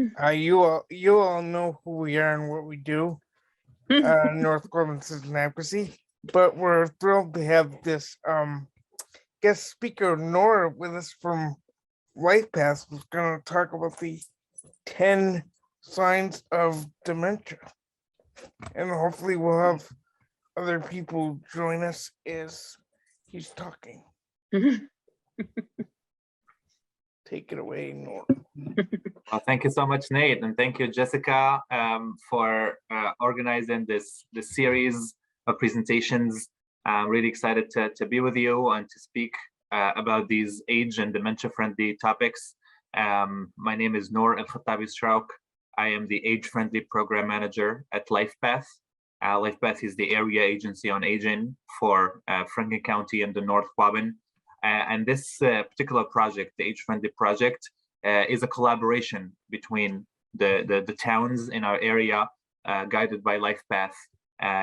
You all know who we are and what we do, North Golden Citizen Advocacy. But we're thrilled to have this guest speaker Nora with us from Life Path, who's going to talk about the 10 signs of dementia, and hopefully we'll have other people join us as he's talking. Take it away, Nora. Well, thank you so much, Nate, and thank you, Jessica, for organizing this series of presentations. I'm really excited to be with you and to speak about these age and dementia-friendly topics. My name is Noor El-Khattabi Strauk. I am the age-friendly program manager at LifePath. LifePath is the area agency on aging for Franklin County and the North Quabbin. And this particular project, the age-friendly project, is a collaboration between the towns in our area, guided by LifePath,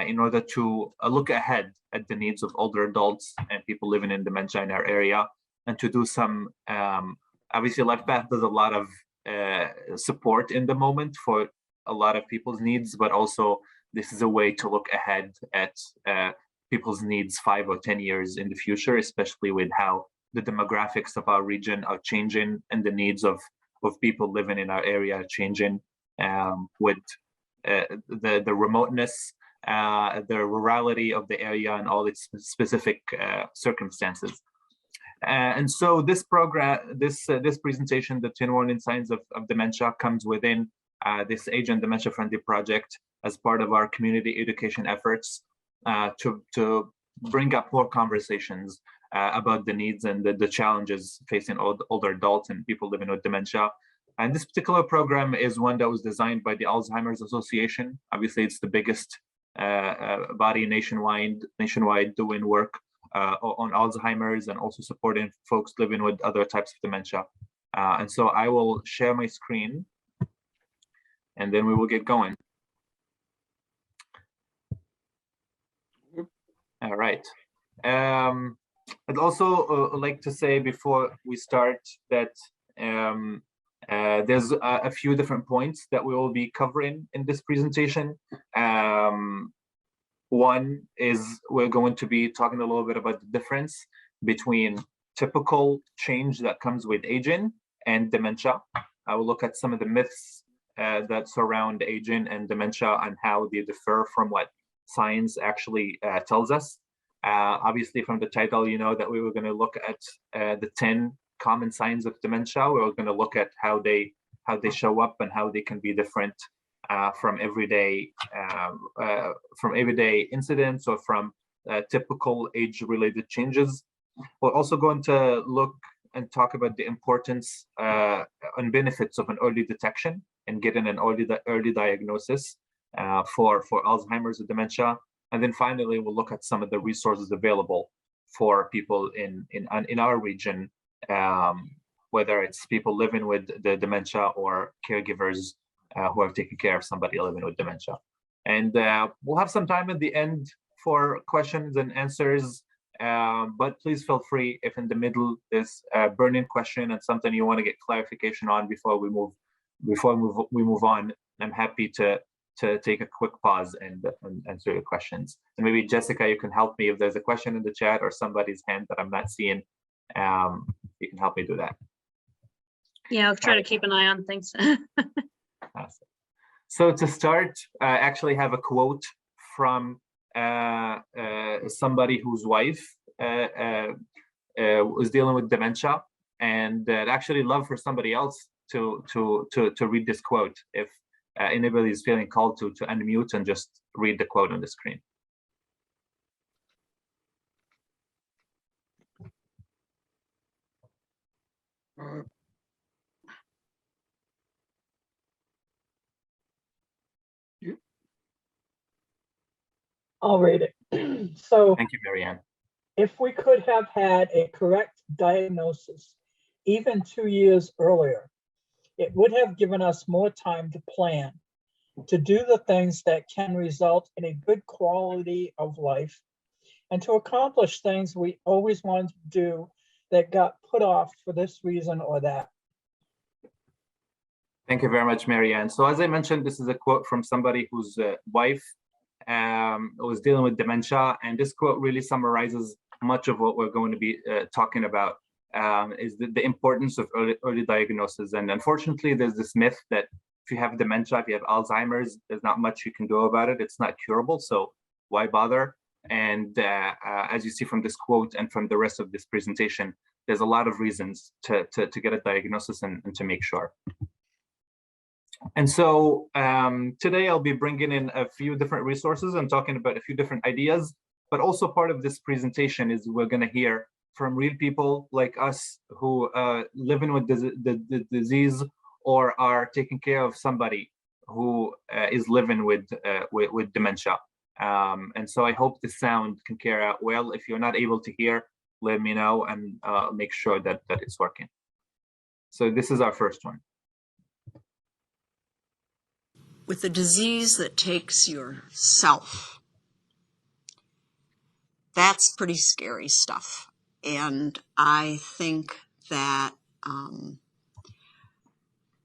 in order to look ahead at the needs of older adults and people living in dementia in our area, and to do some, obviously LifePath does a lot of support in the moment for a lot of people's needs, but also this is a way to look ahead at people's needs 5 or 10 years in the future, especially with how the demographics of our region are changing and the needs of people living in our area are changing, with the remoteness, the rurality of the area and all its specific circumstances. And so this program, this presentation, the 10 warning signs of dementia, comes within this age and dementia friendly project as part of our community education efforts to bring up more conversations about the needs and the challenges facing older adults and people living with dementia. And this particular program is one that was designed by the Alzheimer's Association. Obviously, it's the biggest body nationwide doing work on Alzheimer's and also supporting folks living with other types of dementia. And so I will share my screen and then we will get going. All right. I'd also like to say before we start that there's a few different points that we will be covering in this presentation. One is we're going to be talking a little bit about the difference between typical change that comes with aging and dementia. I will look at some of the myths that surround aging and dementia and how they differ from what science actually tells us. Obviously, from the title, you know that we were going to look at the 10 common signs of dementia. We were going to look at how they show up and how they can be different from everyday incidents or from typical age-related changes. We're also going to look and talk about the importance and benefits of an early detection and getting an early diagnosis for Alzheimer's or dementia. And then finally, we'll look at some of the resources available for people in our region, whether it's people living with the dementia or caregivers who are taking care of somebody living with dementia. And we'll have some time at the end for questions and answers, but please feel free if in the middle there's a burning question and something you want to get clarification on before we move on. I'm happy to take a quick pause and answer your questions. And maybe Jessica, you can help me if there's a question in the chat or somebody's hand that I'm not seeing. You can help me do that. Yeah, I'll try to keep an eye on things. Awesome. So to start, I actually have a quote from somebody whose wife was dealing with dementia, and I'd actually love for somebody else to read this quote if anybody is feeling called to unmute and just read the quote on the screen. I'll read it. So thank you, Marianne. If we could have had a correct diagnosis even 2 years earlier, it would have given us more time to plan, to do the things that can result in a good quality of life, and to accomplish things we always wanted to do that got put off for this reason or that. Thank you very much, Marianne. So as I mentioned, this is a quote from somebody whose wife was dealing with dementia, and this quote really summarizes much of what we're going to be talking about, is the importance of early diagnosis. And unfortunately, there's this myth that if you have dementia, if you have Alzheimer's, there's not much you can do about it. It's not curable, so why bother? And as you see from this quote and from the rest of this presentation, there's a lot of reasons to get a diagnosis and to make sure. And so today I'll be bringing in a few different resources and talking about a few different ideas, but also part of this presentation is we're going to hear from real people like us who living with the disease or are taking care of somebody who is living with dementia. And so I hope the sound can carry out well. If you're not able to hear, let me know and make sure that it's working. So this is our first one. With a disease that takes your self, that's pretty scary stuff. And I think that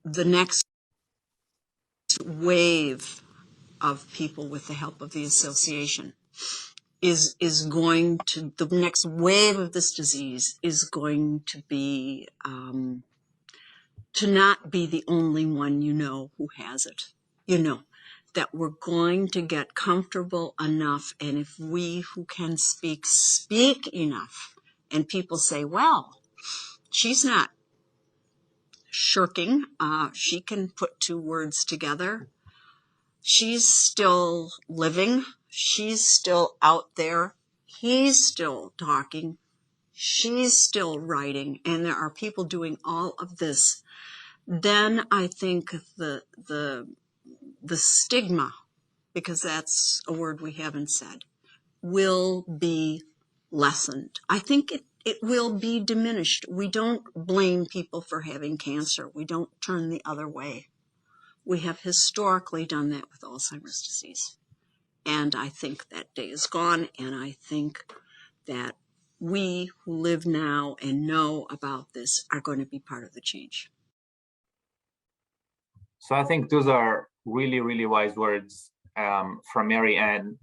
the next wave of people, with the help of the association, is going to, the next wave of this disease is going to be to not be the only one you know who has it. You know, that we're going to get comfortable enough, and if we who can speak enough, and people say, well, she's not shirking, she can put two words together, she's still living, she's still out there, he's still talking, she's still writing, and there are people doing all of this, then I think the stigma, because that's a word we haven't said, will be lessened. I think it will be diminished. We don't blame people for having cancer. We don't turn the other way. We have historically done that with Alzheimer's disease. And I think that day is gone, and I think that we who live now and know about this are going to be part of the change. So I think those are really, really wise words from Marianne,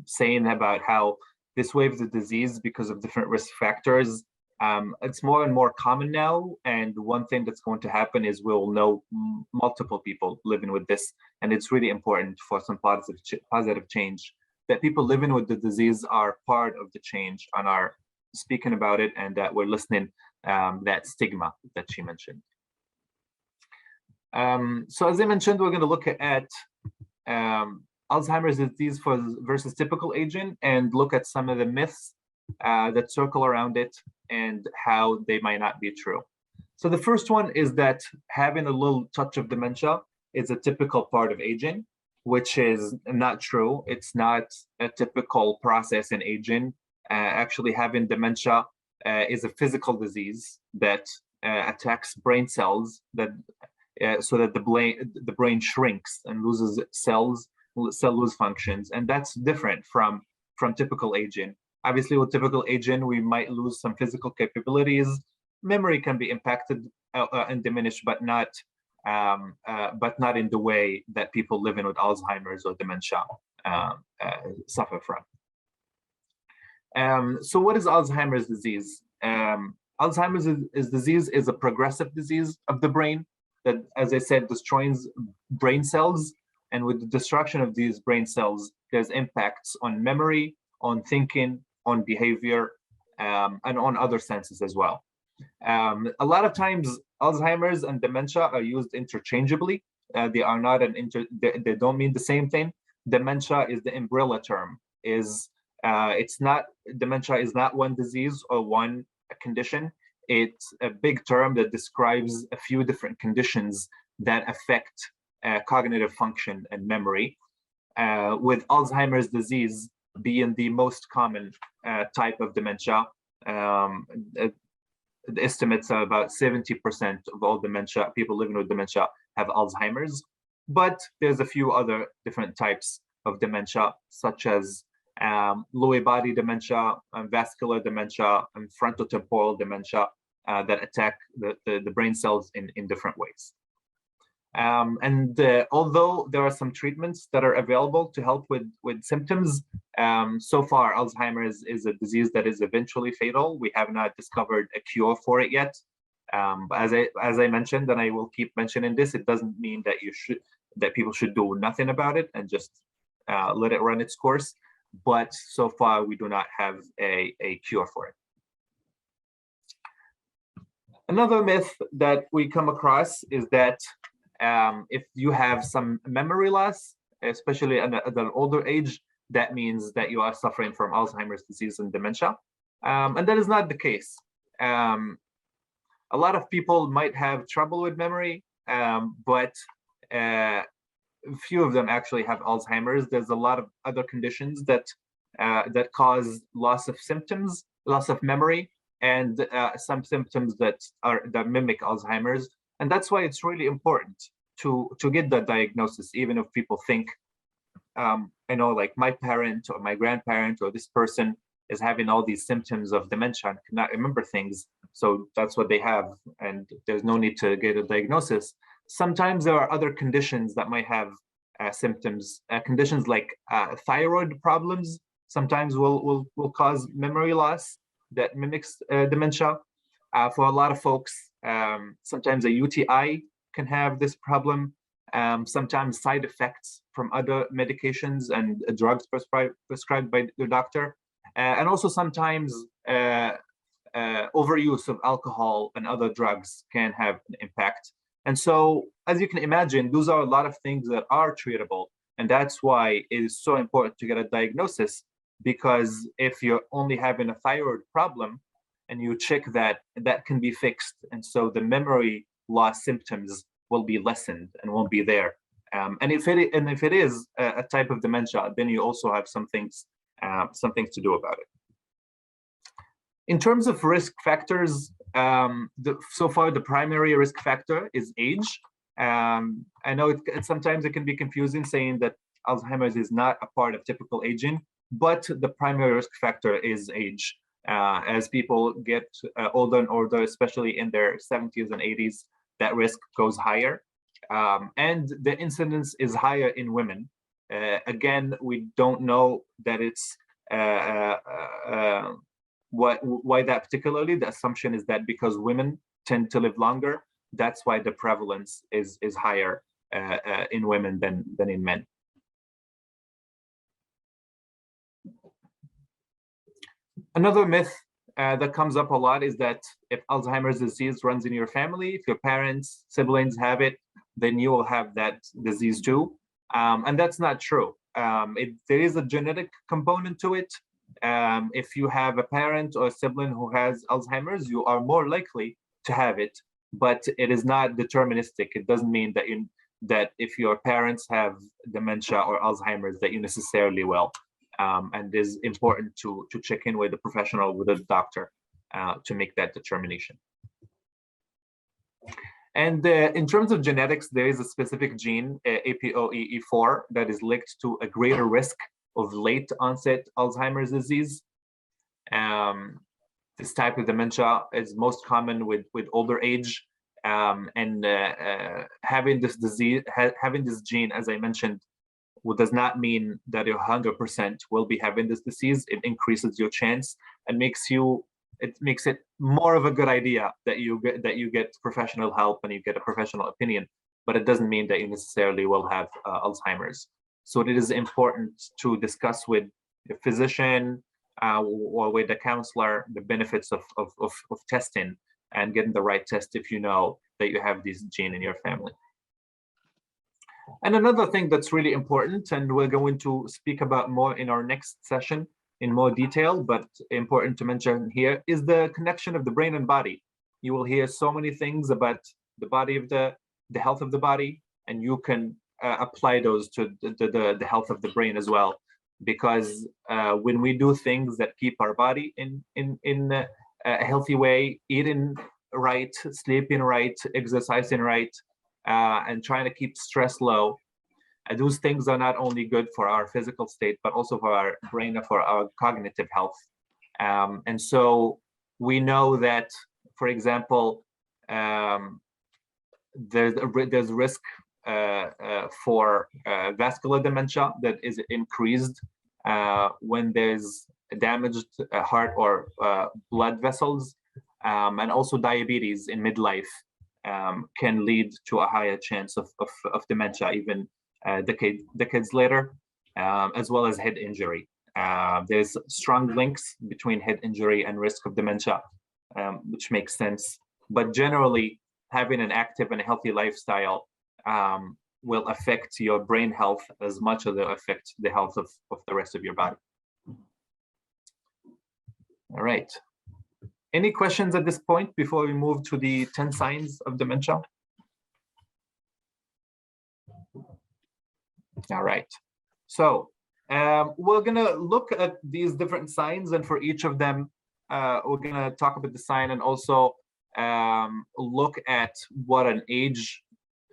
saying about how this wave of the disease, because of different risk factors, it's more and more common now. And one thing that's going to happen is we'll know multiple people living with this. And it's really important for some positive change that people living with the disease are part of the change and are speaking about it, and that we're listening that stigma that she mentioned. So as I mentioned, we're going to look at Alzheimer's disease versus typical aging and look at some of the myths that circle around it and how they might not be true. So the first one is that having a little touch of dementia is a typical part of aging, which is not true. It's not a typical process in aging. Actually, having dementia is a physical disease that attacks brain cells that so that the brain shrinks and loses cell lose functions, and that's different from typical aging. Obviously, with typical aging, we might lose some physical capabilities. Memory can be impacted and diminished, but not in the way that people living with Alzheimer's or dementia suffer from. So what is Alzheimer's disease? Alzheimer's disease is a progressive disease of the brain that, as I said, destroys brain cells. And with the destruction of these brain cells, there's impacts on memory, on thinking, on behavior, and on other senses as well. A lot of times, Alzheimer's and dementia are used interchangeably. They are not they don't mean the same thing. Dementia is the umbrella term. Dementia is not one disease or one condition. It's a big term that describes a few different conditions that affect cognitive function and memory, with Alzheimer's disease being the most common type of dementia. The estimates are about 70% of all dementia, people living with dementia, have Alzheimer's, but there's a few other different types of dementia, such as Lewy body dementia, vascular dementia, and frontotemporal dementia that attack the brain cells in different ways. Although there are some treatments that are available to help with symptoms, so far Alzheimer's is a disease that is eventually fatal. We have not discovered a cure for it yet. As I mentioned, and I will keep mentioning this, it doesn't mean that people should do nothing about it and just let it run its course. But so far, we do not have a cure for it. Another myth that we come across is that if you have some memory loss, especially at an older age, that means that you are suffering from Alzheimer's disease and dementia. And that is not the case. A lot of people might have trouble with memory, but few of them actually have Alzheimer's. There's a lot of other conditions that cause loss of symptoms, loss of memory, and some symptoms that mimic Alzheimer's. And that's why it's really important to get that diagnosis, even if people think, like my parent or my grandparent or this person is having all these symptoms of dementia and cannot remember things. So that's what they have, and there's no need to get a diagnosis. Sometimes there are other conditions that might have symptoms. Conditions like thyroid problems sometimes will cause memory loss that mimics dementia. For a lot of folks, sometimes a UTI can have this problem. Sometimes side effects from other medications and drugs prescribed by the doctor. And also sometimes overuse of alcohol and other drugs can have an impact. And so, as you can imagine, those are a lot of things that are treatable. And that's why it is so important to get a diagnosis, because if you're only having a thyroid problem and you check that, that can be fixed. And so the memory loss symptoms will be lessened and won't be there. And if it is a type of dementia, then you also have some things to do about it. In terms of risk factors, so far the primary risk factor is age. I know sometimes it can be confusing saying that Alzheimer's is not a part of typical aging, but the primary risk factor is age. As people get older and older, especially in their 70s and 80s, that risk goes higher. And the incidence is higher in women. Again, we don't know that it's why that particularly. The assumption is that because women tend to live longer, that's why the prevalence is higher in women than in men. Another myth that comes up a lot is that if Alzheimer's disease runs in your family, if your parents, siblings have it, then you will have that disease too. And that's not true. There is a genetic component to it. If you have a parent or a sibling who has Alzheimer's, you are more likely to have it, but it is not deterministic. It doesn't mean that if your parents have dementia or Alzheimer's, that you necessarily will. And it is important to check in with a professional, with a doctor, to make that determination. And in terms of genetics, there is a specific gene, APOE4, that is linked to a greater risk of late onset Alzheimer's disease. This type of dementia is most common with older age. And having this disease, having this gene, as I mentioned, does not mean that you 100% will be having this disease. It increases your chance and makes it more of a good idea that you get professional help and you get a professional opinion, but it doesn't mean that you necessarily will have Alzheimer's. So it is important to discuss with a physician or with a counselor the benefits of testing and getting the right test if you know that you have this gene in your family. And another thing that's really important, and we're going to speak about more in our next session in more detail, but important to mention here, is the connection of the brain and body. You will hear so many things about the body of the health of the body, and you can apply those to the health of the brain as well. Because when we do things that keep our body in a healthy way, eating right, sleeping right, exercising right, and trying to keep stress low, those things are not only good for our physical state, but also for our brain and for our cognitive health. And so we know that, for example, there's risk for vascular dementia that is increased when there's damaged heart or blood vessels, and also diabetes in midlife can lead to a higher chance of dementia even decades later, as well as head injury. There's strong links between head injury and risk of dementia, which makes sense. But generally, having an active and healthy lifestyle will affect your brain health as much as it will affect the health of the rest of your body. All right. Any questions at this point before we move to the 10 signs of dementia? All right. So we're going to look at these different signs, and for each of them, we're going to talk about the sign and also look at what an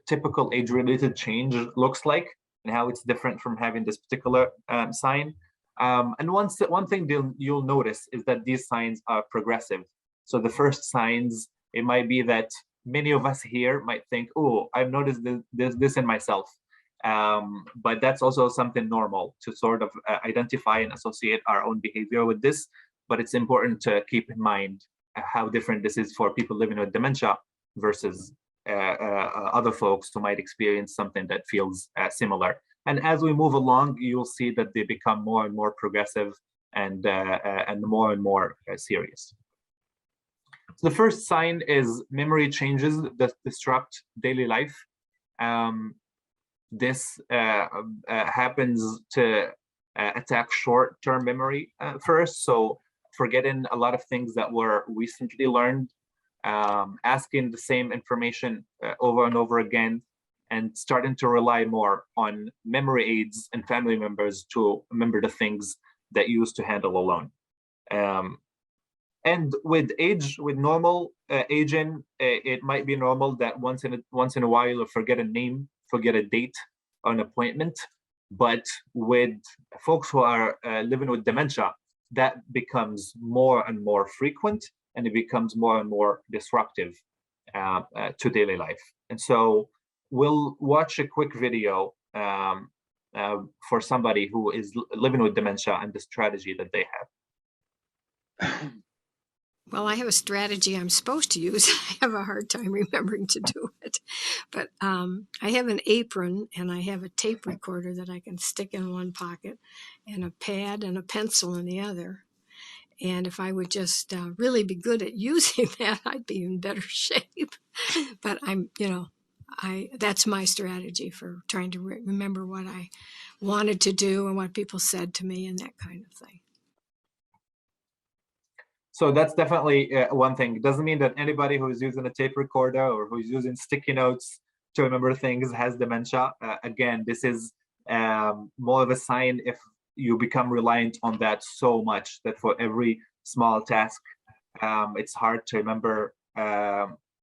typical age-related change looks like and how it's different from having this particular sign. And one thing you'll notice is that these signs are progressive. So the first signs, it might be that many of us here might think, oh, I've noticed this in myself. But that's also something normal to sort of identify and associate our own behavior with this. But it's important to keep in mind how different this is for people living with dementia versus other folks who might experience something that feels similar. And as we move along, you'll see that they become more and more progressive and more and more serious. So the first sign is memory changes that disrupt daily life. This happens to attack short-term memory first. So forgetting a lot of things that were recently learned, asking the same information over and over again, and starting to rely more on memory aids and family members to remember the things that you used to handle alone. And with age, with normal aging, it might be normal that once in a while you'll forget a name, forget a date, or an appointment. But with folks who are living with dementia, that becomes more and more frequent, and it becomes more and more disruptive to daily life. And so we'll watch a quick video for somebody who is living with dementia and the strategy that they have. Well, I have a strategy I'm supposed to use. I have a hard time remembering to do it. But I have an apron, and I have a tape recorder that I can stick in one pocket, and a pad and a pencil in the other. And if I would just really be good at using that, I'd be in better shape. But that's my strategy for trying to remember what I wanted to do and what people said to me and that kind of thing. So that's definitely one thing. It doesn't mean that anybody who is using a tape recorder or who's using sticky notes to remember things has dementia. Again, this is more of a sign if you become reliant on that so much that for every small task, it's hard to remember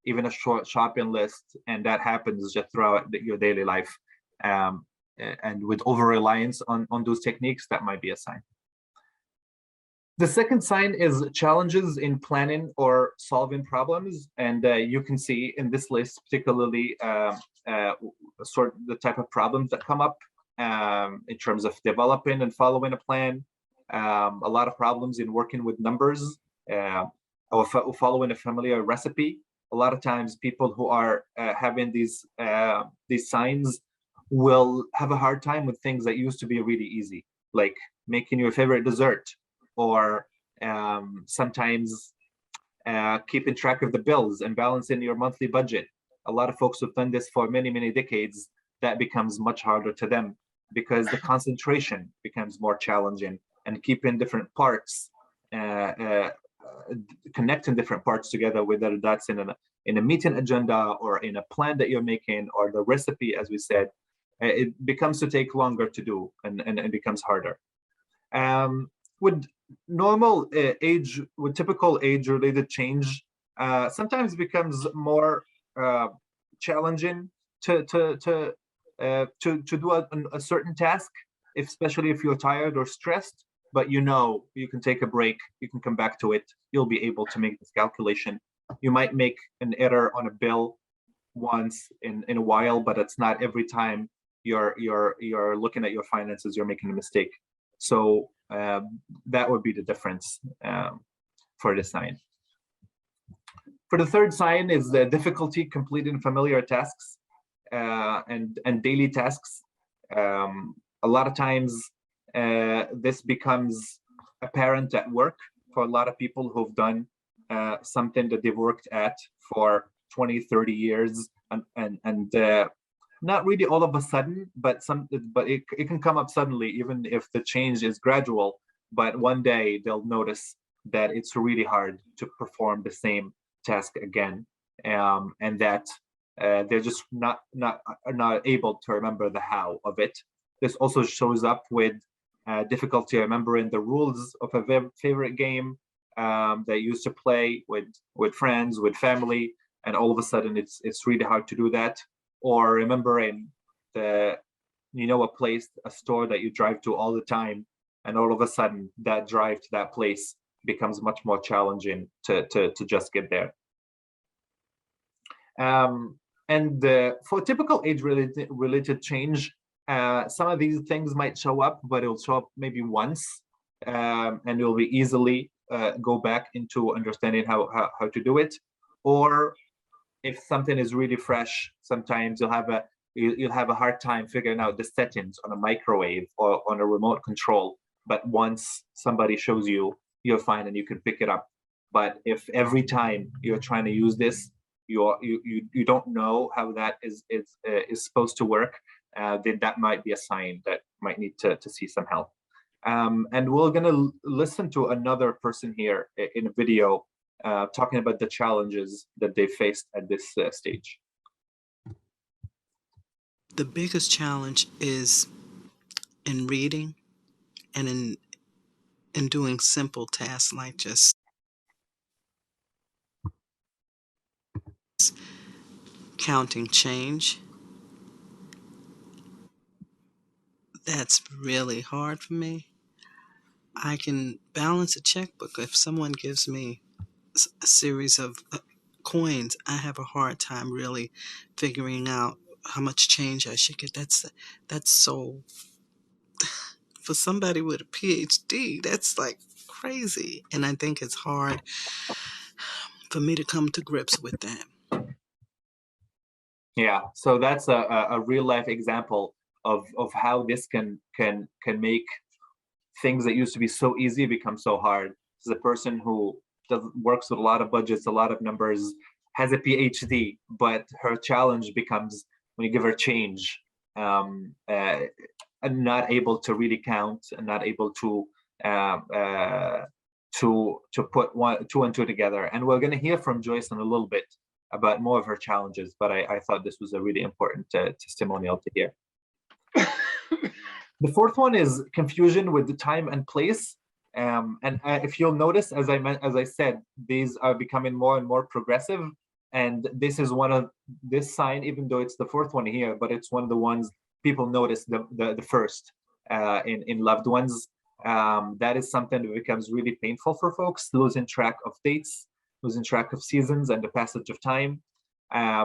even a short shopping list, and that happens just throughout your daily life. And with over-reliance on those techniques, that might be a sign. The second sign is challenges in planning or solving problems. And you can see in this list, particularly sort of the type of problems that come up in terms of developing and following a plan. A lot of problems in working with numbers or following a familiar recipe. A lot of times people who are having these signs will have a hard time with things that used to be really easy, like making your favorite dessert, or sometimes keeping track of the bills and balancing your monthly budget. A lot of folks who've done this for many, many decades, that becomes much harder to them because the concentration becomes more challenging, and keeping different parts, connecting different parts together, whether that's in a meeting agenda or in a plan that you're making or the recipe, as we said, it becomes to take longer to do, and it becomes harder. With normal age, with typical age-related change, sometimes becomes more challenging to do a certain task, especially if you're tired or stressed. But you can take a break, you can come back to it, you'll be able to make this calculation. You might make an error on a bill, once in a while, but it's not every time you're looking at your finances, you're making a mistake. So that would be the difference for the sign. For the third sign is the difficulty completing familiar tasks and daily tasks. A lot of times this becomes apparent at work for a lot of people who've done something that they've worked at for 20, 30 years, and not really all of a sudden, but it can come up suddenly, even if the change is gradual. But one day they'll notice that it's really hard to perform the same task again, and that they're just not able to remember the how of it. This also shows up with difficulty remembering the rules of a favorite game that you used to play with friends, with family, and all of a sudden it's really hard to do that. Or remembering a place, a store that you drive to all the time, and all of a sudden that drive to that place becomes much more challenging to just get there. And for typical age-related change, some of these things might show up, but it'll show up maybe once, and it'll be easily go back into understanding how to do it. Or if something is really fresh, sometimes you'll have a hard time figuring out the settings on a microwave or on a remote control. But once somebody shows you, you're fine and you can pick it up. But if every time you're trying to use this, you don't know how that is supposed to work, then that might be a sign that might need to see some help. And we're gonna listen to another person here in a video talking about the challenges that they faced at this stage. The biggest challenge is in reading and in doing simple tasks like just counting change. That's really hard for me. I can balance a checkbook. If someone gives me a series of coins, I have a hard time really figuring out how much change I should get. That's so, for somebody with a PhD, that's like crazy. And I think it's hard for me to come to grips with that. Yeah, so that's a real life example of how this can make things that used to be so easy become so hard. This is a person who works with a lot of budgets, a lot of numbers, has a PhD, but her challenge becomes when you give her change, and not able to really count, and not able to put two and two together. And we're going to hear from Joyce in a little bit about more of her challenges, but I thought this was a really important testimonial to hear. The fourth one is confusion with the time and place. And if you'll notice, as I said, these are becoming more and more progressive. And this is this sign, even though it's the fourth one here, but it's one of the ones people notice the first in loved ones. That is something that becomes really painful for folks, losing track of dates, losing track of seasons and the passage of time,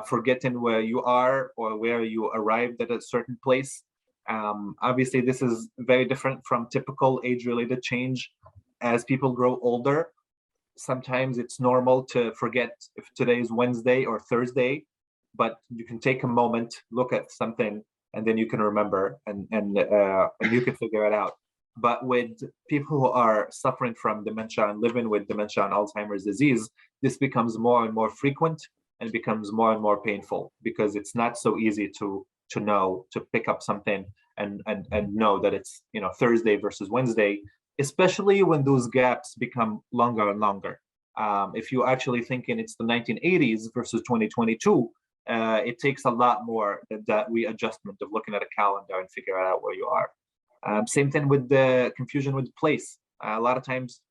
forgetting where you are or where you arrived at a certain place. Obviously, this is very different from typical age-related change. As people grow older, sometimes it's normal to forget if today is Wednesday or Thursday, but you can take a moment, look at something, and then you can remember and you can figure it out. But with people who are suffering from dementia and living with dementia and Alzheimer's disease, this becomes more and more frequent and becomes more and more painful, because it's not so easy to know, to pick up something and know that it's Thursday versus Wednesday, especially when those gaps become longer and longer. If you're actually thinking it's the 1980s versus 2022, it takes a lot more than that readjustment of looking at a calendar and figure out where you are. Same thing with the confusion with place. A lot of times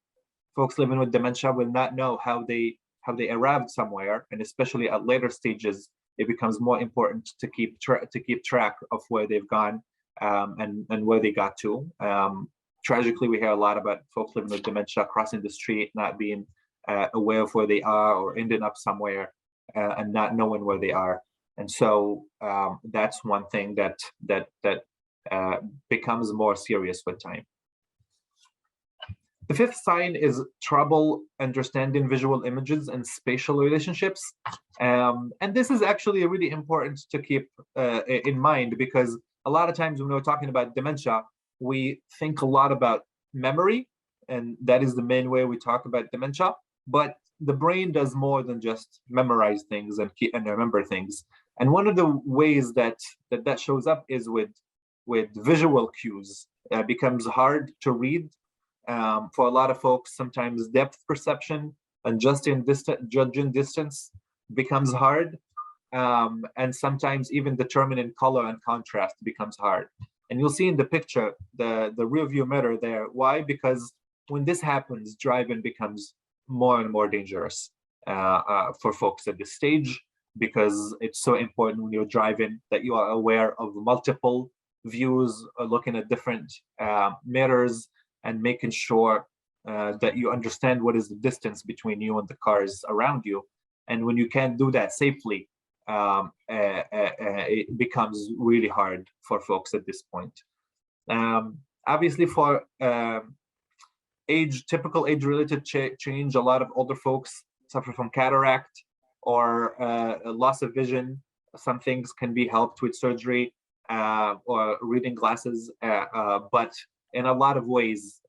folks living with dementia will not know how they arrived somewhere, and especially at later stages, it becomes more important to keep track of where they've gone and where they got to. Tragically, we hear a lot about folks living with dementia crossing the street, not being aware of where they are, or ending up somewhere and not knowing where they are. And so that's one thing that becomes more serious with time. The fifth sign is trouble understanding visual images and spatial relationships. And this is actually really important to keep in mind, because a lot of times when we're talking about dementia, we think a lot about memory, and that is the main way we talk about dementia. But the brain does more than just memorize things and remember things. And one of the ways that shows up is with visual cues. Becomes hard to read. For a lot of folks, sometimes depth perception and judging distance becomes hard. And sometimes even determining color and contrast becomes hard. And you'll see in the picture, the rear view mirror there. Why? Because when this happens, driving becomes more and more dangerous for folks at this stage, because it's so important when you're driving that you are aware of multiple views, looking at different mirrors, and making sure that you understand what is the distance between you and the cars around you. And when you can't do that safely, it becomes really hard for folks at this point. Obviously, for typical age-related change, a lot of older folks suffer from cataract or a loss of vision. Some things can be helped with surgery or reading glasses, but in a lot of ways,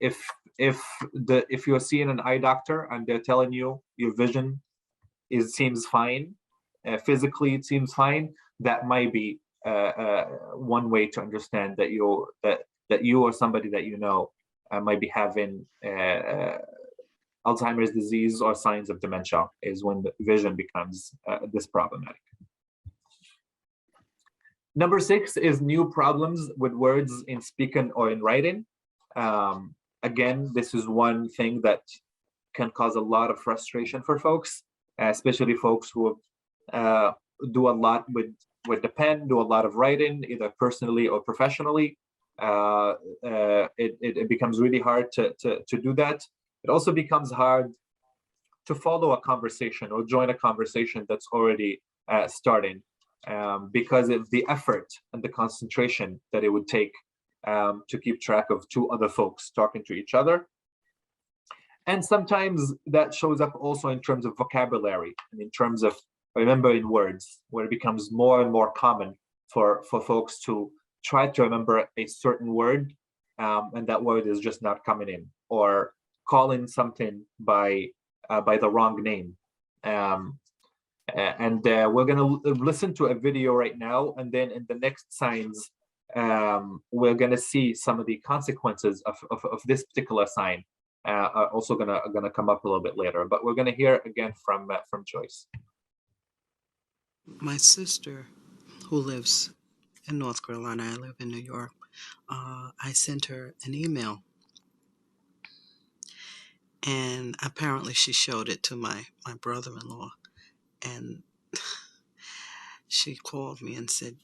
if you're seeing an eye doctor and they're telling you your vision seems fine, physically it seems fine, that might be one way to understand that you or somebody that you know might be having Alzheimer's disease or signs of dementia, is when the vision becomes this problematic. Number 6 is new problems with words in speaking or in writing. Again, this is one thing that can cause a lot of frustration for folks, especially folks who do a lot with the pen, do a lot of writing, either personally or professionally. It becomes really hard to do that. It also becomes hard to follow a conversation or join a conversation that's already starting. Because of the effort and the concentration that it would take to keep track of two other folks talking to each other. And sometimes that shows up also in terms of vocabulary and in terms of remembering words, where it becomes more and more common for folks to try to remember a certain word, and that word is just not coming in, or calling something by the wrong name. And we're going to listen to a video right now, and then in the next signs, we're going to see some of the consequences of this particular sign. Are also gonna come up a little bit later, but we're going to hear again from Joyce. My sister, who lives in North Carolina, I live in New York. I sent her an email, and apparently she showed it to my brother-in-law, and she called me and said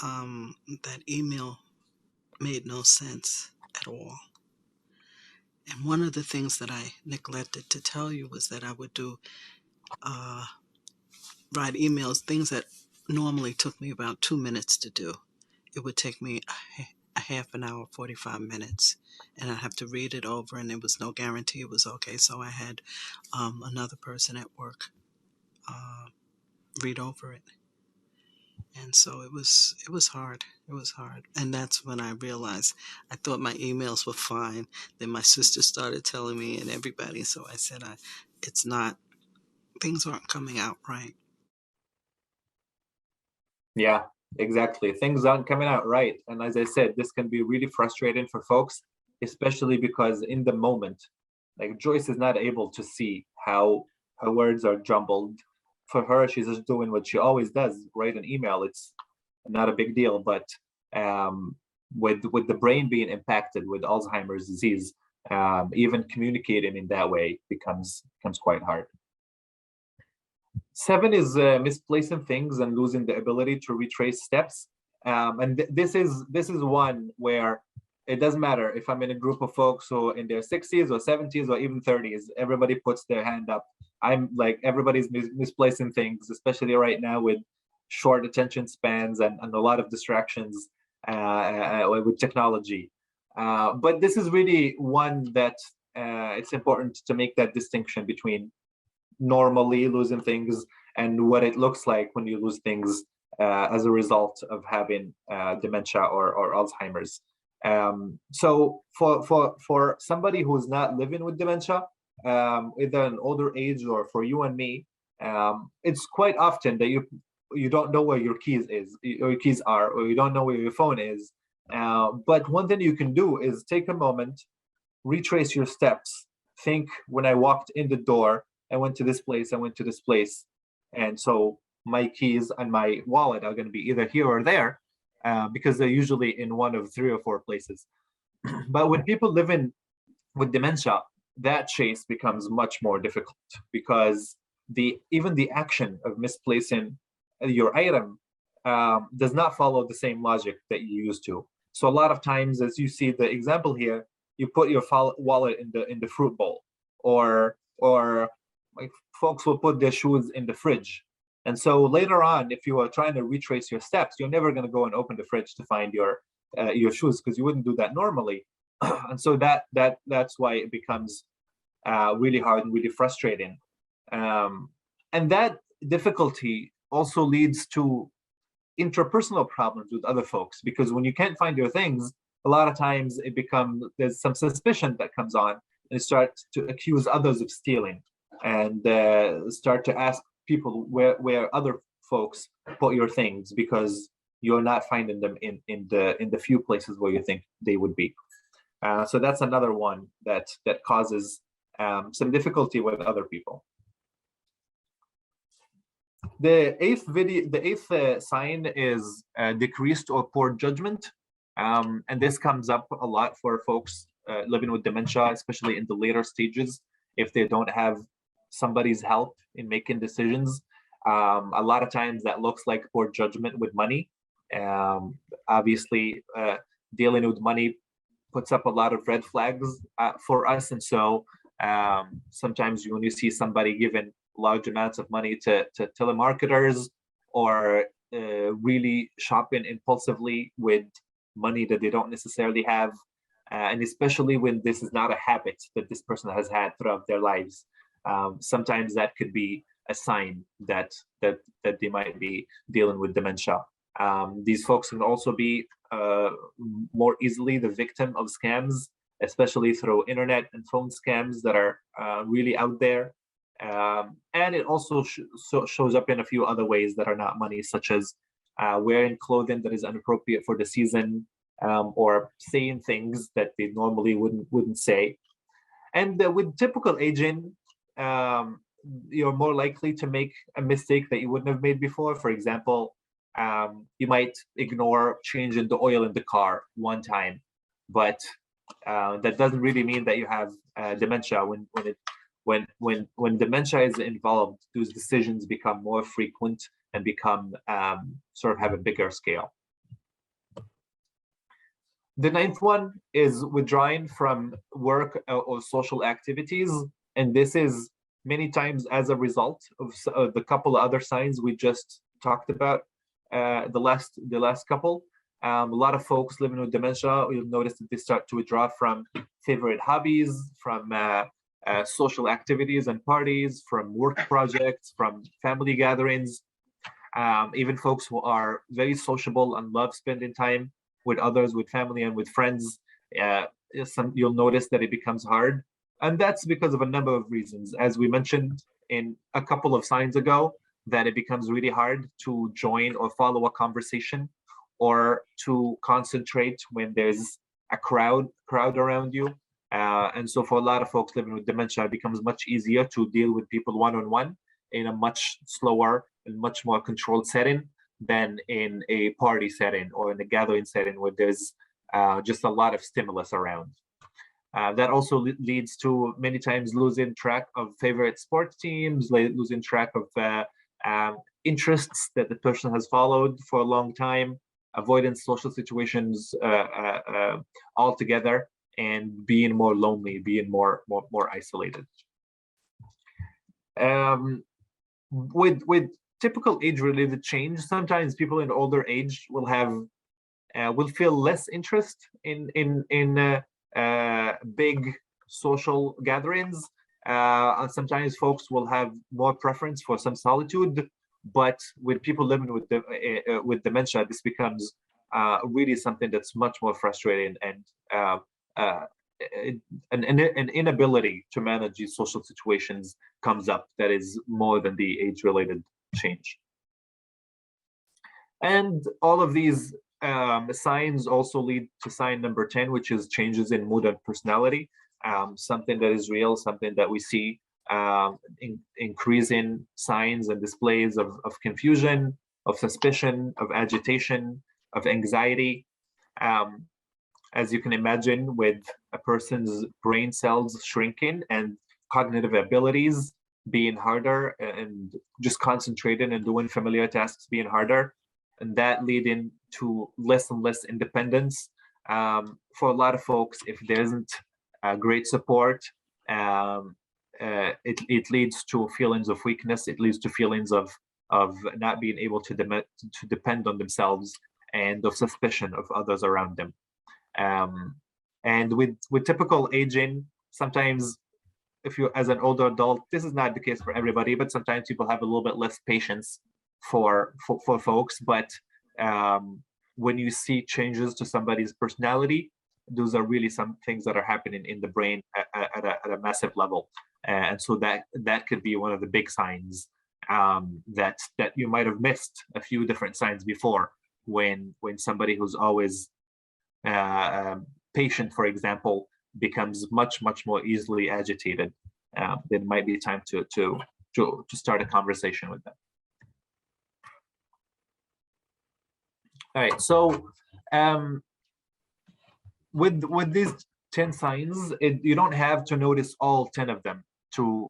that email made no sense at all. And one of the things that I neglected to tell you was that I would do write emails, things that normally took me about 2 minutes to do. It would take me a half an hour, 45 minutes, and I'd have to read it over, and there was no guarantee it was okay. So I had another person at work read over it. And so it was hard. It was hard. And that's when I realized I thought my emails were fine. Then my sister started telling me, and everybody. So I said, it's not, things aren't coming out right. Yeah, exactly. Things aren't coming out right. And as I said, this can be really frustrating for folks, especially because in the moment, like Joyce is not able to see how her words are jumbled. For her, she's just doing what she always does, write an email. It's not a big deal, but with the brain being impacted with Alzheimer's disease, even communicating in that way becomes quite hard. 7 is misplacing things and losing the ability to retrace steps. And this is one where it doesn't matter if I'm in a group of folks who are in their 60s or 70s or even 30s, everybody puts their hand up. I'm like, everybody's misplacing things, especially right now with short attention spans and a lot of distractions with technology. But this is really one that it's important to make that distinction between normally losing things and what it looks like when you lose things as a result of having dementia or Alzheimer's. So for somebody who's not living with dementia, either an older age or for you and me, it's quite often that you don't know where your keys are, or you don't know where your phone is. But one thing you can do is take a moment, retrace your steps. Think, when I walked in the door, I went to this place, I went to this place. And so my keys and my wallet are going to be either here or there, because they're usually in one of 3 or 4 places. But when people live with dementia, that chase becomes much more difficult, because even the action of misplacing your item does not follow the same logic that you used to. So a lot of times, as you see the example here, you put your wallet in the fruit bowl, or like folks will put their shoes in the fridge. And so later on, if you are trying to retrace your steps, you're never going to go and open the fridge to find your shoes, because you wouldn't do that normally. And so that's why it becomes really hard and really frustrating. And that difficulty also leads to interpersonal problems with other folks, because when you can't find your things, a lot of times there's some suspicion that comes on, and start to accuse others of stealing, and start to ask people where other folks put your things, because you're not finding them in the few places where you think they would be. So that's another one that causes some difficulty with other people. The eighth sign is decreased or poor judgment, and this comes up a lot for folks living with dementia, especially in the later stages, if they don't have somebody's help in making decisions. A lot of times that looks like poor judgment with money. Obviously, dealing with money puts up a lot of red flags for us, and so sometimes when you see somebody given large amounts of money to telemarketers, or really shopping impulsively with money that they don't necessarily have, and especially when this is not a habit that this person has had throughout their lives, sometimes that could be a sign that they might be dealing with dementia. These folks can also be more easily the victim of scams, especially through internet and phone scams that are really out there. And it also shows up in a few other ways that are not money, such as wearing clothing that is inappropriate for the season, or saying things that they normally wouldn't say. And with typical aging, you're more likely to make a mistake that you wouldn't have made before. For example, you might ignore changing the oil in the car one time, but that doesn't really mean that you have dementia. When dementia is involved, those decisions become more frequent and become sort of have a bigger scale. The ninth one is withdrawing from work or social activities, and this is many times as a result of the couple of other signs we just talked about, the last couple. A lot of folks living with dementia, you'll notice that they start to withdraw from favorite hobbies, from social activities and parties, from work projects, from family gatherings. Even folks who are very sociable and love spending time with others, with family and with friends, you'll notice that it becomes hard. And that's because of a number of reasons. As we mentioned in a couple of signs ago, that it becomes really hard to join or follow a conversation, or to concentrate when there's a crowd around you. And so for a lot of folks living with dementia, it becomes much easier to deal with people one-on-one in a much slower and much more controlled setting than in a party setting or in a gathering setting where there's just a lot of stimulus around. That also leads to many times losing track of favorite sports teams, losing track of interests that the person has followed for a long time, avoiding social situations altogether, and being more lonely, being more isolated. With typical age-related change, sometimes people in older age will have will feel less interest in big social gatherings. And sometimes folks will have more preference for some solitude. But with people living with dementia, this becomes really something that's much more frustrating, and an inability to manage these social situations comes up that is more than the age-related change. And all of these signs also lead to sign number 10, which is changes in mood and personality. Something that is real, something that we see increasing signs and displays of confusion, of suspicion, of agitation, of anxiety. As you can imagine, with a person's brain cells shrinking and cognitive abilities being harder, and just concentrating and doing familiar tasks being harder, and that leading to less and less independence. For a lot of folks, if there isn't great support, it leads to feelings of weakness. It leads to feelings of not being able to depend on themselves, and of suspicion of others around them. And with typical aging, sometimes if you, as an older adult, this is not the case for everybody, but sometimes people have a little bit less patience for folks. But when you see changes to somebody's personality, those are really some things that are happening in the brain at a massive level. And so that could be one of the big signs that you might have missed a few different signs before, when somebody who's always patient, for example, becomes much more easily agitated. Then it might be time to start a conversation with them. All right, so with these 10 signs, you don't have to notice all 10 of them to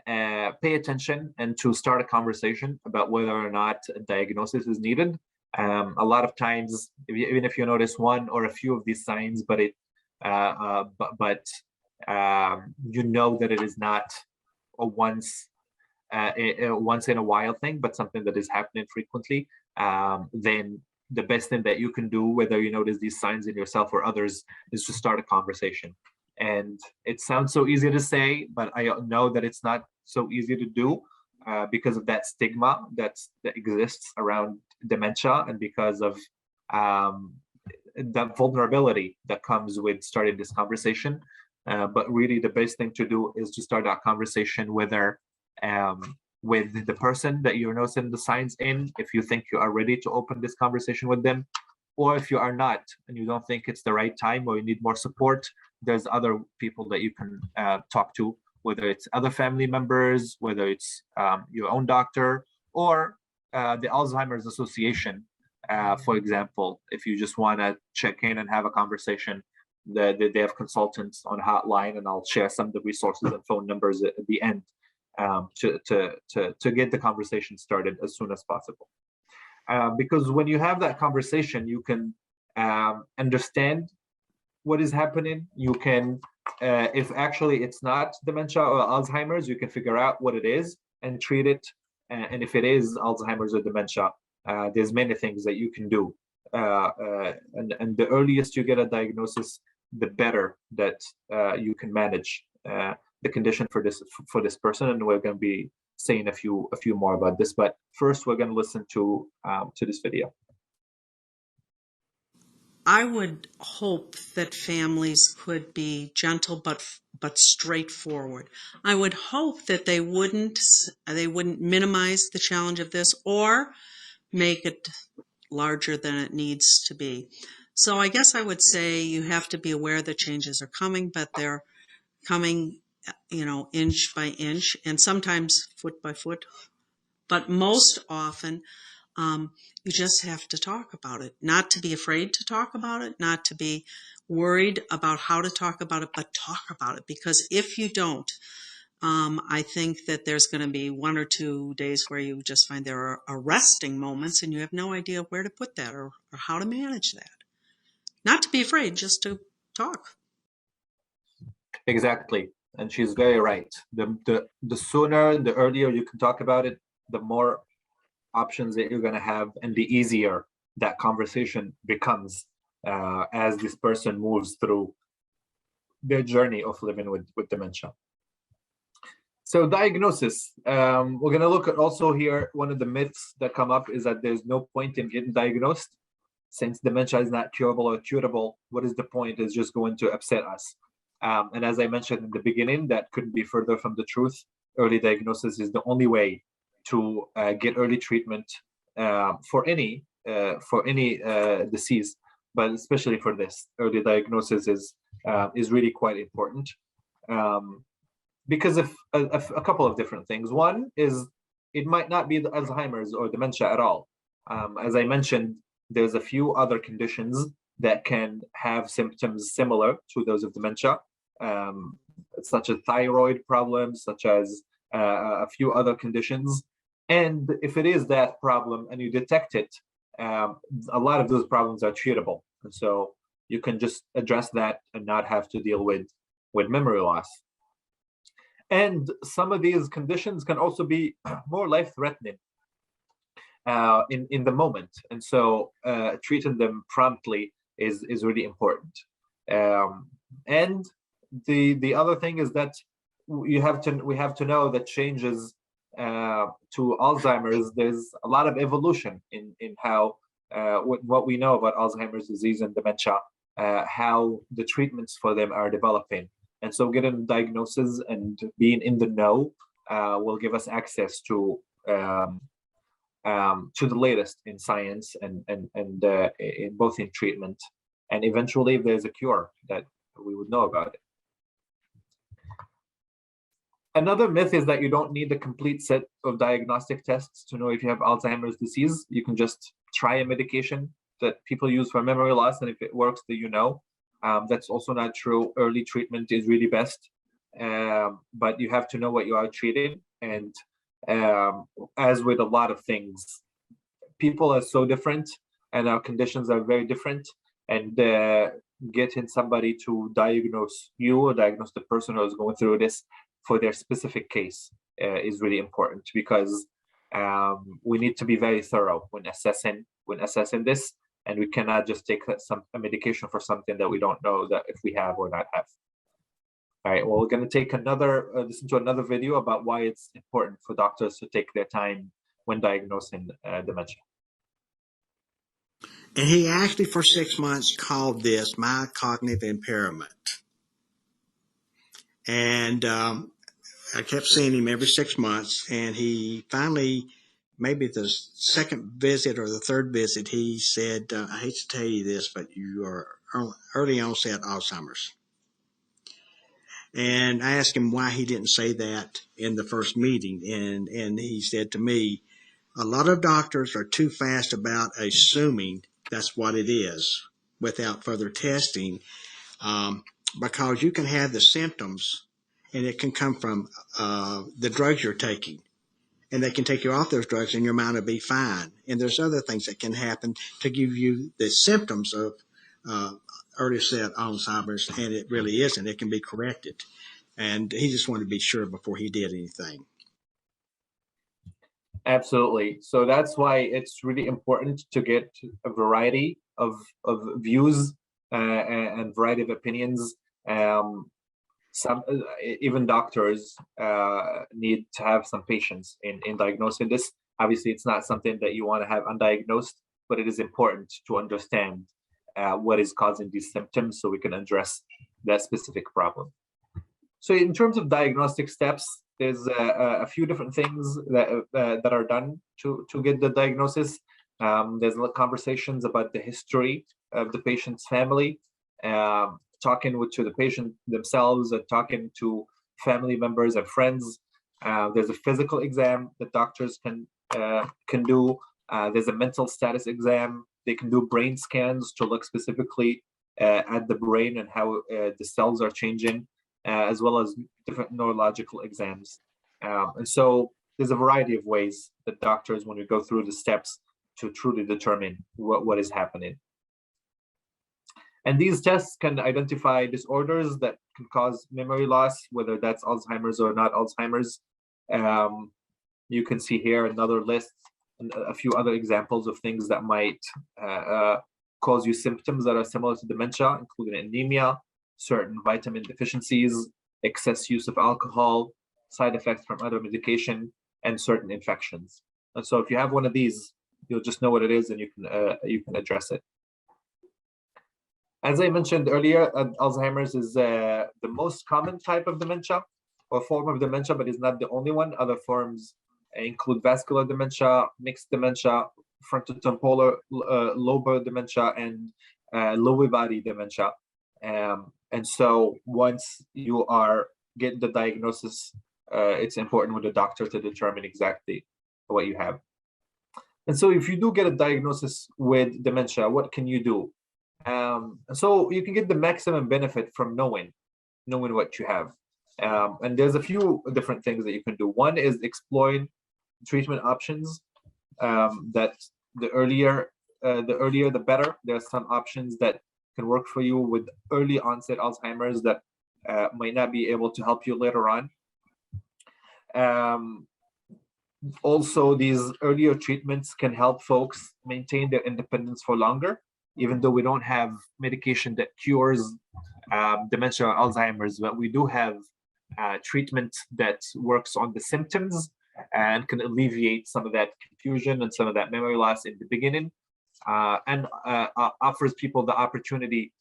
pay attention and to start a conversation about whether or not a diagnosis is needed. A lot of times, even if you notice one or a few of these signs, but you know that it is not a once in a while thing, but something that is happening frequently, then the best thing that you can do, whether you notice these signs in yourself or others, is to start a conversation. And it sounds so easy to say, but I know that it's not so easy to do because of that stigma that exists around dementia, and because of the vulnerability that comes with starting this conversation. But really, the best thing to do is to start that conversation with the person that you're noticing the signs in, if you think you are ready to open this conversation with them. Or if you are not, and you don't think it's the right time, or you need more support, there's other people that you can talk to, whether it's other family members, whether it's your own doctor, or the Alzheimer's Association, for example. If you just want to check in and have a conversation, they have consultants on hotline, and I'll share some of the resources and phone numbers at the end to get the conversation started as soon as possible. Because when you have that conversation, you can understand what is happening. You can, if actually it's not dementia or Alzheimer's, you can figure out what it is and treat it. And if it is Alzheimer's or dementia, there's many things that you can do. And the earliest you get a diagnosis, the better that you can manage the condition for this person. And we're going to be saying a few more about this, but first we're going to listen to this video. I would hope that families could be gentle but straightforward. I would hope that they wouldn't minimize the challenge of this or make it larger than it needs to be. So I guess I would say you have to be aware that changes are coming, but they're coming, inch by inch, and sometimes foot by foot. But most often, you just have to talk about it, not to be afraid to talk about it, not to be worried about how to talk about it, but talk about it. Because if you don't, I think that there's going to be 1 or 2 days where you just find there are arresting moments and you have no idea where to put that or how to manage that. Not to be afraid, just to talk. Exactly. and she's very right. The sooner, the earlier you can talk about it, the more options that you're going to have, and the easier that conversation becomes as this person moves through their journey of living with dementia. So diagnosis, we're going to look at also here, one of the myths that come up is that there's no point in getting diagnosed. Since dementia is not curable or curable, what is the point? It's just going to upset us. And as I mentioned in the beginning, that couldn't be further from the truth. Early diagnosis is the only way to get early treatment for any disease, but especially for this, early diagnosis is really quite important. Because of a couple of different things. One is it might not be the Alzheimer's or dementia at all. As I mentioned, there's a few other conditions that can have symptoms similar to those of dementia, such as thyroid problems, such as a few other conditions. And if it is that problem and you detect it, a lot of those problems are treatable. And so you can just address that and not have to deal with memory loss. And some of these conditions can also be more life-threatening in the moment, and so treating them promptly is really important. And the other thing is that we have to know that changes to Alzheimer's, there's a lot of evolution in how what we know about Alzheimer's disease and dementia, how the treatments for them are developing. And so getting diagnosis and being in the know will give us access to the latest in science and in both in treatment, and eventually if there's a cure that we would know about it. Another myth is that you don't need the complete set of diagnostic tests to know if you have Alzheimer's disease. You can just try a medication that people use for memory loss, and if it works, then you know. That's also not true. Early treatment is really best, but you have to know what you are treating. And as with a lot of things, people are so different and our conditions are very different. And getting somebody to diagnose you or diagnose the person who is going through this for their specific case is really important, because we need to be very thorough when assessing this. And we cannot just take a medication for something that we don't know that if we have or not have. All right, well, we're going to take listen to another video about why it's important for doctors to take their time when diagnosing dementia. And he actually for 6 months called this my cognitive impairment. And I kept seeing him every 6 months, and he finally, maybe the second visit or the third visit, he said, I hate to tell you this, but you are early onset Alzheimer's. And I asked him why he didn't say that in the first meeting. And he said to me, a lot of doctors are too fast about assuming that's what it is without further testing, because you can have the symptoms and it can come from the drugs you're taking. And they can take you off those drugs and your mind will be fine. And there's other things that can happen to give you the symptoms of early onset Alzheimer's, and it really isn't. It can be corrected. And he just wanted to be sure before he did anything. Absolutely. So that's why it's really important to get a variety of views and variety of opinions. Some even doctors need to have some patience in diagnosing this. Obviously, it's not something that you want to have undiagnosed, but it is important to understand what is causing these symptoms so we can address that specific problem. So in terms of diagnostic steps, there's a few different things that are done to get the diagnosis. There's conversations about the history of the patient's family, talking to the patient themselves and talking to family members and friends. There's a physical exam that doctors can do. There's a mental status exam. They can do brain scans to look specifically at the brain and how the cells are changing, as well as different neurological exams. And so there's a variety of ways that doctors, when we go through the steps, to truly determine what is happening. And these tests can identify disorders that can cause memory loss, whether that's Alzheimer's or not Alzheimer's. You can see here another list, and a few other examples of things that might cause you symptoms that are similar to dementia, including anemia, certain vitamin deficiencies, excess use of alcohol, side effects from other medication, and certain infections. And so if you have one of these, you'll just know what it is and you can address it. As I mentioned earlier, Alzheimer's is the most common type of dementia or form of dementia, but is not the only one. Other forms include vascular dementia, mixed dementia, frontotemporal lobar dementia, and Lewy body dementia. And so once you are getting the diagnosis, it's important with the doctor to determine exactly what you have. And so if you do get a diagnosis with dementia, what can you do? So you can get the maximum benefit from knowing what you have. And there's a few different things that you can do. One is exploring treatment options. That the earlier the better. There are some options that can work for you with early onset Alzheimer's that might not be able to help you later on. Also, these earlier treatments can help folks maintain their independence for longer, even though we don't have medication that cures dementia or Alzheimer's, but we do have treatment that works on the symptoms and can alleviate some of that confusion and some of that memory loss in the beginning, and offers people the opportunity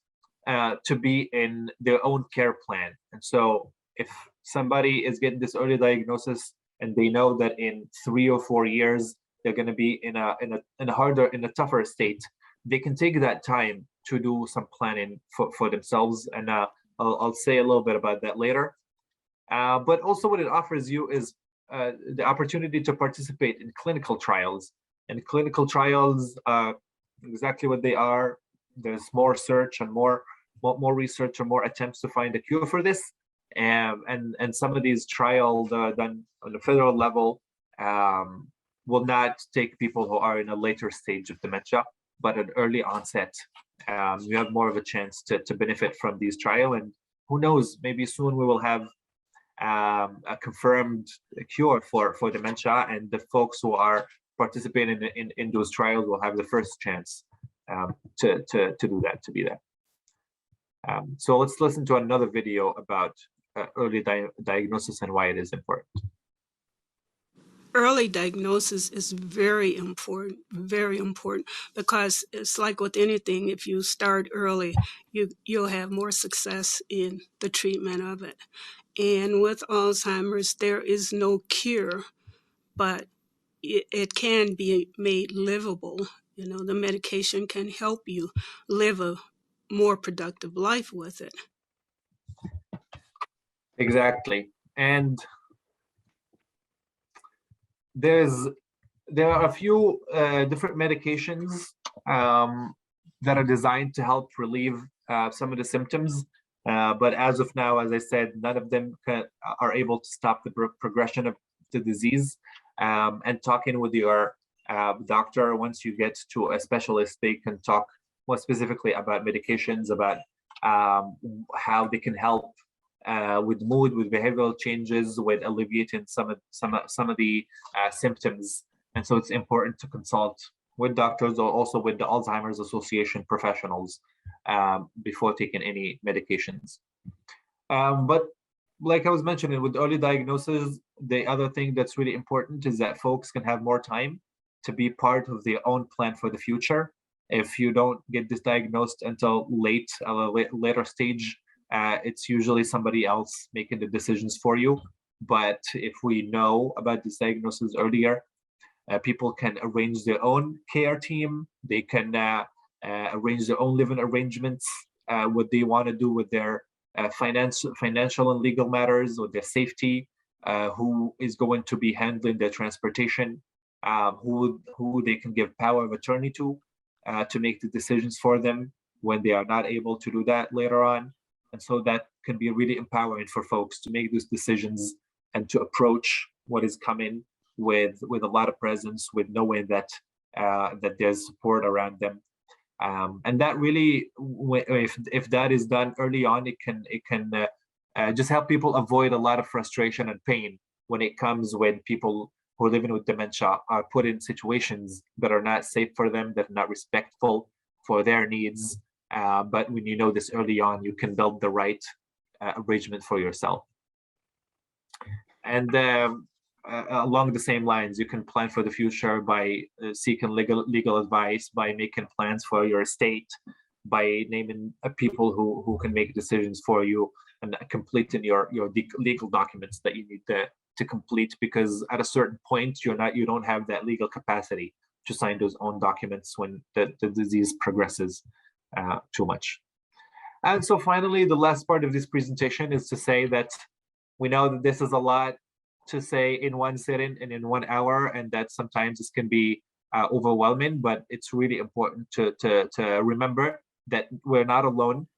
to be in their own care plan. And so if somebody is getting this early diagnosis and they know that in 3 or 4 years they're going to be in a tougher state, they can take that time to do some planning for themselves. And I'll say a little bit about that later. But also what it offers you is the opportunity to participate in clinical trials. And clinical trials, exactly what they are, there's more search and more research and more attempts to find a cure for this. And some of these trials done on the federal level will not take people who are in a later stage of dementia, but an early onset. You have more of a chance to benefit from these trials. And who knows, maybe soon we will have a confirmed cure for dementia, and the folks who are participating in those trials will have the first chance to do that, to be there. So let's listen to another video about early diagnosis and why it is important. Early diagnosis is very important, because it's like with anything, if you start early, you'll have more success in the treatment of it. And with Alzheimer's, there is no cure, but it can be made livable. You know, the medication can help you live a more productive life with it. Exactly. And there are a few different medications that are designed to help relieve some of the symptoms. But as of now, as I said, none of them are able to stop the progression of the disease. And talking with your doctor, once you get to a specialist, they can talk more specifically about medications, about how they can help with mood, with behavioral changes, with alleviating some of the symptoms. And so it's important to consult with doctors or also with the Alzheimer's Association professionals before taking any medications. But like I was mentioning, with early diagnosis, the other thing that's really important is that folks can have more time to be part of their own plan for the future. If you don't get this diagnosed until later stage, it's usually somebody else making the decisions for you. But if we know about this diagnosis earlier, people can arrange their own care team. They can arrange their own living arrangements, what they want to do with their financial and legal matters, or their safety, who is going to be handling their transportation, who they can give power of attorney to make the decisions for them when they are not able to do that later on. And so that can be really empowering for folks to make those decisions and to approach what is coming with a lot of presence, with knowing that that there's support around them. And that really, if that is done early on, it can just help people avoid a lot of frustration and pain when it comes when people who are living with dementia are put in situations that are not safe for them, that are not respectful for their needs. But when you know this early on, you can build the right arrangement for yourself. And along the same lines, you can plan for the future by seeking legal advice, by making plans for your estate, by naming people who can make decisions for you, and completing your legal documents that you need to complete, because at a certain point you don't have that legal capacity to sign those own documents when the disease progresses too much. And so finally, the last part of this presentation is to say that we know that this is a lot to say in one sitting and in 1 hour, and that sometimes this can be overwhelming, but it's really important to remember that we're not alone.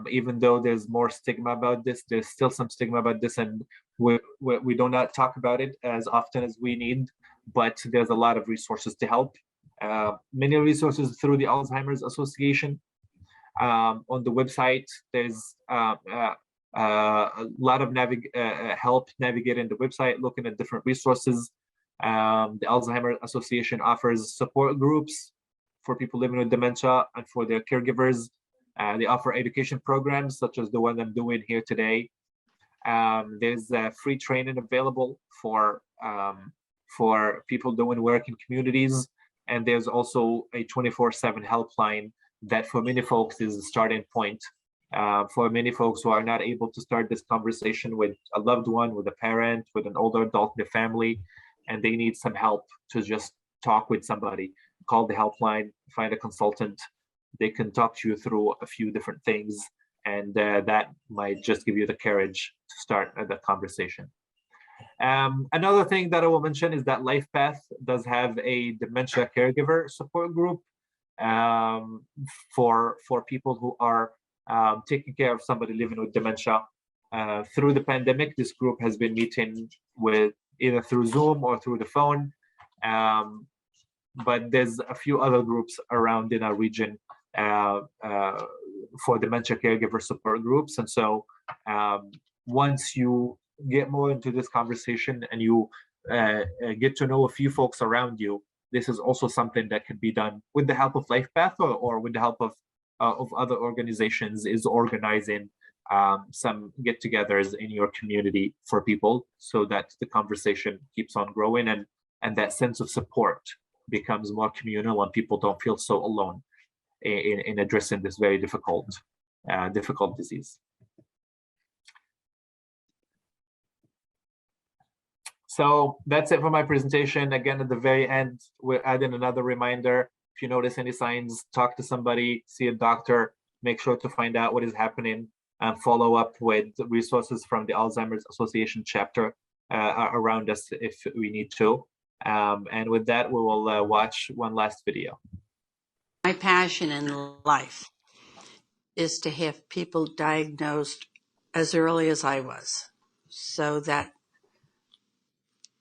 Even though there's more stigma about this, there's still some stigma about this, and we do not talk about it as often as we need, but there's a lot of resources to help. Many resources through the Alzheimer's Association. On the website, there's a lot of help navigating the website, looking at different resources. The Alzheimer's Association offers support groups for people living with dementia and for their caregivers. They offer education programs such as the one I'm doing here today. There's free training available for people doing work in communities. And there's also a 24/7 helpline that for many folks is a starting point. For many folks who are not able to start this conversation with a loved one, with a parent, with an older adult in the family, and they need some help to just talk with somebody, call the helpline, find a consultant. They can talk to you through a few different things, and that might just give you the courage to start the conversation. Another thing that I will mention is that LifePath does have a dementia caregiver support group for people who are taking care of somebody living with dementia. Through the pandemic, this group has been meeting with either through Zoom or through the phone. But there's a few other groups around in our region for dementia caregiver support groups. And so once you get more into this conversation and you get to know a few folks around you, this is also something that can be done with the help of LifePath or with the help of other organizations, is organizing some get-togethers in your community for people so that the conversation keeps on growing and that sense of support becomes more communal and people don't feel so alone in addressing this very difficult disease. So that's it for my presentation. Again, at the very end, we're adding another reminder. If you notice any signs, talk to somebody, see a doctor, make sure to find out what is happening and follow up with resources from the Alzheimer's Association chapter around us if we need to. And with that, we will watch one last video. My passion in life is to have people diagnosed as early as I was, so that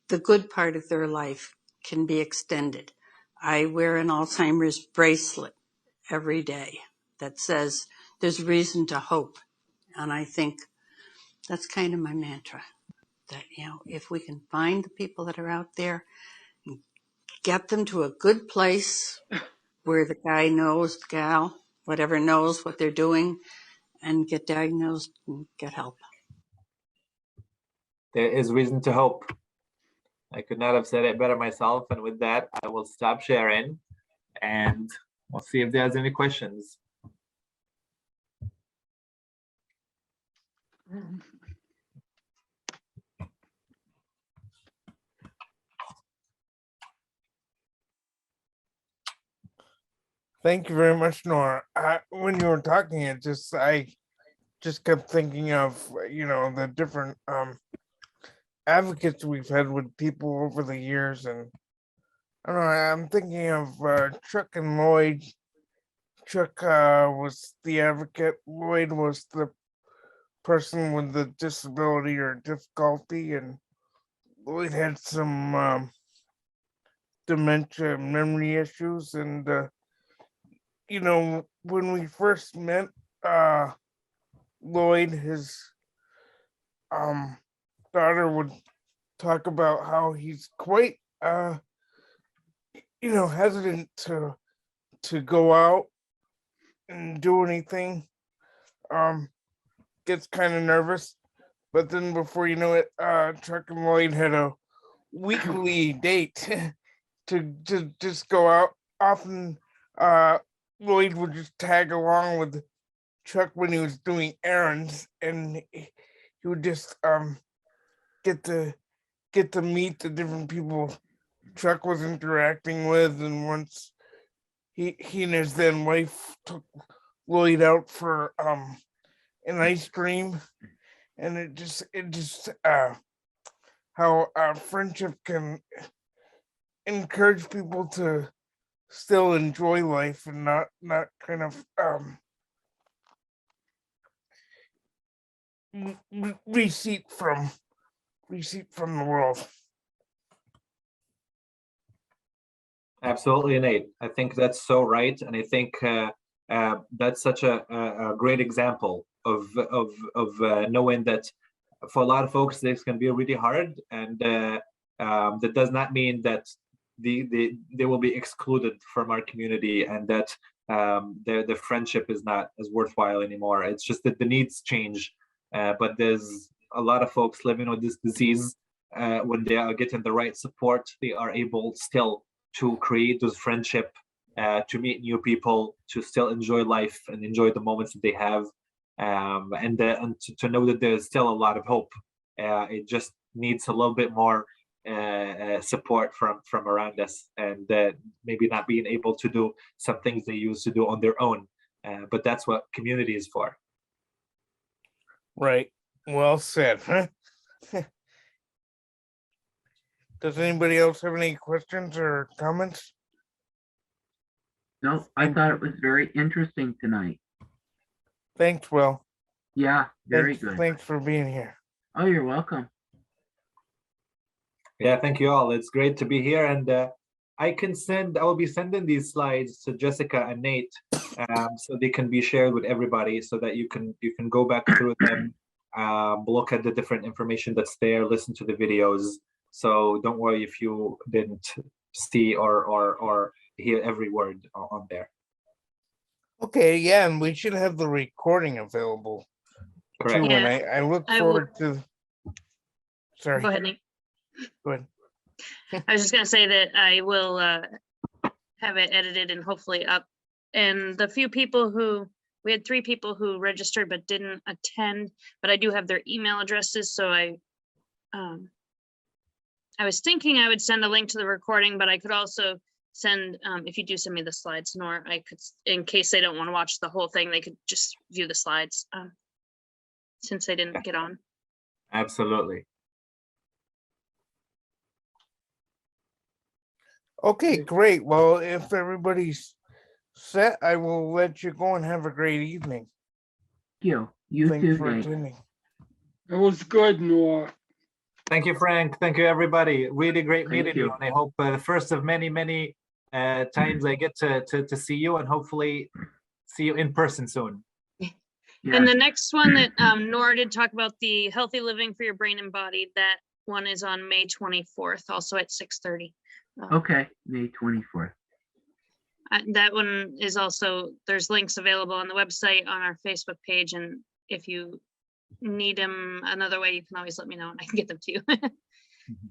the good part of their life can be extended. I wear an Alzheimer's bracelet every day that says there's reason to hope. And I think that's kind of my mantra, that, you know, if we can find the people that are out there, and get them to a good place where the guy knows, the gal, whatever, knows what they're doing, and get diagnosed and get help. There is reason to hope. I could not have said it better myself. And with that, I will stop sharing and we'll see if there's any questions. Thank you very much, Nora. When you were talking, I just kept thinking of, the different advocates we've had with people over the years, and I don't know. I'm thinking of Chuck and Lloyd. Chuck was the advocate. Lloyd was the person with the disability or difficulty, and Lloyd had some dementia memory issues, and you know, when we first met Lloyd, his daughter would talk about how he's quite you know, hesitant to go out and do anything. Gets kind of nervous, but then before you know it, Chuck and Lloyd had a weekly date to just go out. Often Lloyd would just tag along with Chuck when he was doing errands, and he would just get to meet the different people Chuck was interacting with. And once he and his then wife took Lloyd out for an ice cream, and it just how friendship can encourage people to still enjoy life and not kind of recede from the world. Absolutely, Nate. I think that's so right, and I think that's such a great example of knowing that for a lot of folks this can be really hard, and that does not mean that they will be excluded from our community, and that their friendship is not as worthwhile anymore. It's just that the needs change, but there's a lot of folks living with this disease. When they are getting the right support, they are able still to create those friendship, to meet new people, to still enjoy life and enjoy the moments that they have, and to know that there's still a lot of hope. It just needs a little bit more support from around us, and maybe not being able to do some things they used to do on their own. But that's what community is for. Right. Well said. Does anybody else have any questions or comments? No, I thought it was very interesting tonight. Thanks, Will. Yeah, very good. Thanks for being here. Oh, you're welcome. Yeah, thank you all. It's great to be here, and I will be sending these slides to Jessica and Nate, so they can be shared with everybody, so that you can go back through them, look at the different information that's there, listen to the videos. So don't worry if you didn't see or hear every word on there. Okay, yeah, and we should have the recording available Correct. too. Yeah, And I look I forward to. Sorry. Go ahead, Nate. Go ahead. I was just gonna say that I will have it edited and hopefully up. And the few people we had 3 people who registered but didn't attend, but I do have their email addresses. So I was thinking I would send a link to the recording, but I could also send, if you do send me the slides, Nor, I could, in case they don't want to watch the whole thing, they could just view the slides since they didn't get on. Absolutely. Okay, great. Well, if everybody's set, I will let you go and have a great evening. You Thanks too, for Nate. attending. It was good, Noah. Thank you, Frank. Thank you, everybody. Really great Thank meeting you. you. And I hope the first of many times I get to see you, and hopefully see you in person soon. Yeah. And the next one that Nora did talk about, the healthy living for your brain and body, that one is on May 24th, also at 6:30. Okay, May 24th. That one is also, there's links available on the website, on our Facebook page, and if you need them another way, you can always let me know and I can get them to you.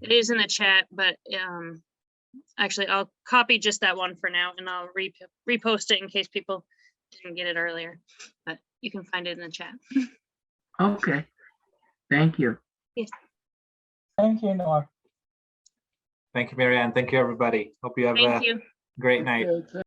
It is in the chat, but actually I'll copy just that one for now, and I'll repost it in case people didn't get it earlier, but you can find it in the chat. Okay, thank you. Thank you, Noah. Thank you, Marianne. Thank you, everybody. Hope you have Thank a you. great night. Okay,